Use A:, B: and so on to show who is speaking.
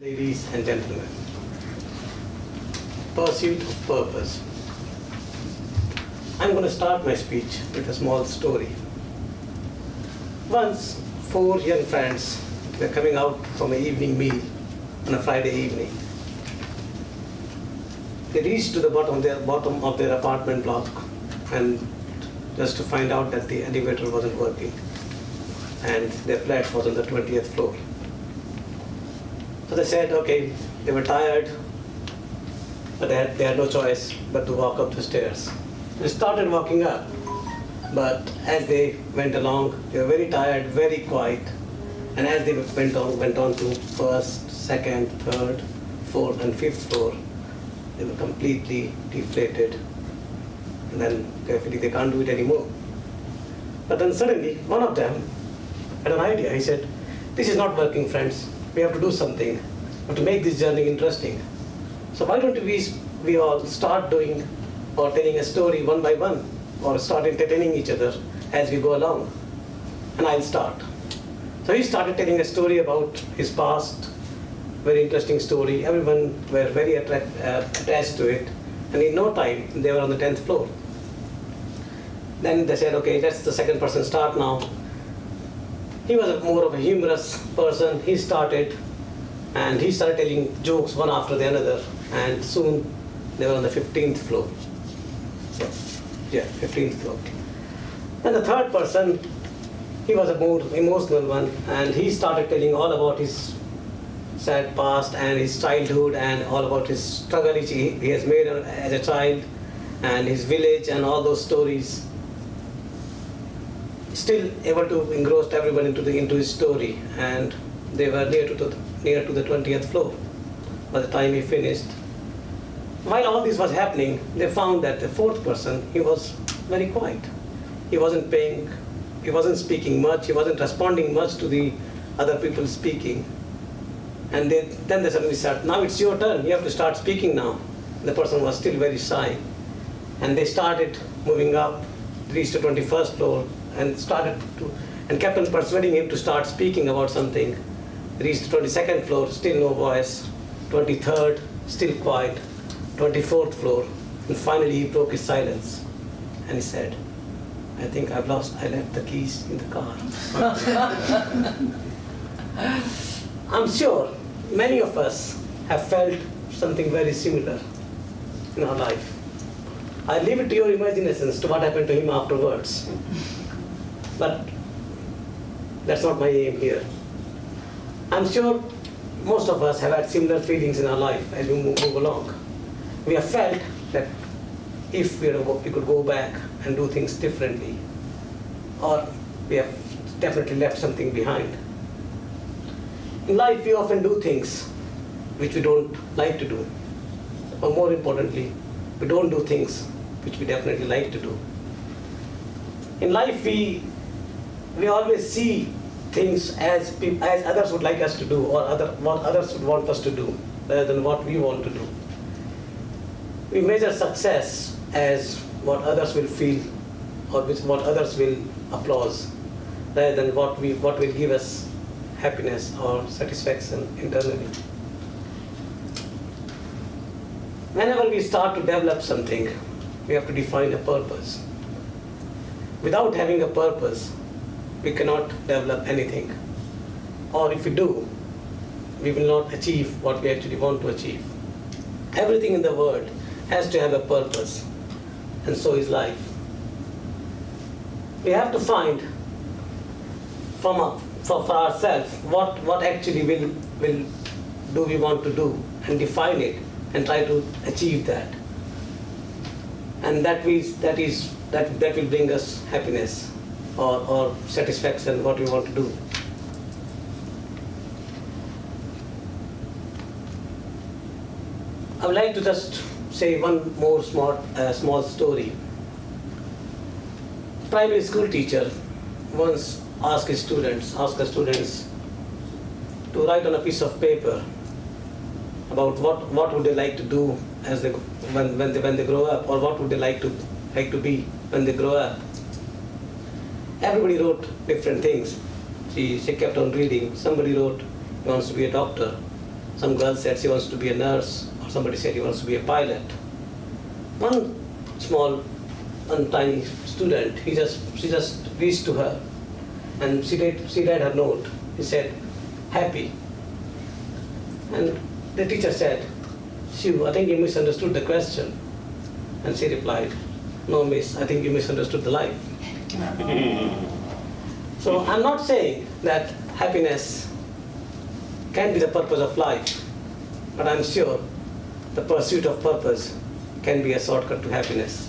A: Ladies and gentlemen, pursuit of purpose. I'm going to start my speech with a small story. Once, four young friends were coming out from an evening meal on a Friday evening. They reached to the bottom of their apartment block, and just to find out that the elevator wasn't working and their flat was on the 20th floor. So they said, okay, they were tired, but they had no choice but to walk up the stairs. They started walking up, but as they went along, they were very tired, very quiet, and as they went on to first, second, third, fourth, and fifth floor, they were completely deflated, and then they feel they can't do it anymore. But then suddenly, one of them had an idea. He said, "This is not working, friends. We have to do something to make this journey interesting. So why don't we all start doing or telling a story one by one, or start entertaining each other as we go along? And I'll start." So he started telling a story about his past, very interesting story. Everyone were very attached to it, and in no time they were on the 10th floor. Then they said, okay, let's the second person start now. He was more of a humorous person. He started telling jokes one after the other, and soon they were on the 15th floor. So, yeah, 15th floor. And the third person, he was a more emotional one, and he started telling all about his sad past and his childhood and all about his struggle he has made as a child and his village and all those stories. Still able to engross everyone into his story, and they were near to the 20th floor by the time he finished. While all this was happening, they found that the fourth person, he was very quiet. He wasn't speaking much, he wasn't responding much to the other people speaking. And then they suddenly said, "Now it's your turn, you have to start speaking now." The person was still very shy. And they started moving up, reached the 21st floor, and kept on persuading him to start speaking about something. Reached the 22nd floor, still no voice. 23rd, still quiet. 24th floor, and finally he broke his silence. And he said, "I think I left the keys in the car." I'm sure many of us have felt something very similar in our life. I leave it to your imaginations to what happened to him afterwards. But that's not my aim here. I'm sure most of us have had similar feelings in our life as we move along. We have felt that if we could go back and do things differently, or we have definitely left something behind. In life, we often do things which we don't like to do. Or more importantly, we don't do things which we definitely like to do. In life, we always see things as others would like us to do, or what others would want us to do, rather than what we want to do. We measure success as what others will feel, or what others will applaud, rather than what will give us happiness or satisfaction internally. Whenever we start to develop something, we have to define a purpose. Without having a purpose, we cannot develop anything. Or if we do, we will not achieve what we actually want to achieve. Everything in the world has to have a purpose, and so is life. We have to find for ourselves what actually will do we want to do, and define it and try to achieve that. And that will bring us happiness or satisfaction, what we want to do. I would like to just say one more small story. Primary school teacher once asked his students to write on a piece of paper about what would they like to do when they grow up, or what would they like to be when they grow up. Everybody wrote different things. She kept on reading. Somebody wrote he wants to be a doctor. Some girl said she wants to be a nurse, or somebody said he wants to be a pilot. One tiny student, she just reached to her, and she read her note. He said, happy. And the teacher said, Shiv, I think you misunderstood the question. And she replied, no, miss, I think you misunderstood the life. So I'm not saying that happiness can be the purpose of life, but I'm sure the pursuit of purpose can be a shortcut to happiness.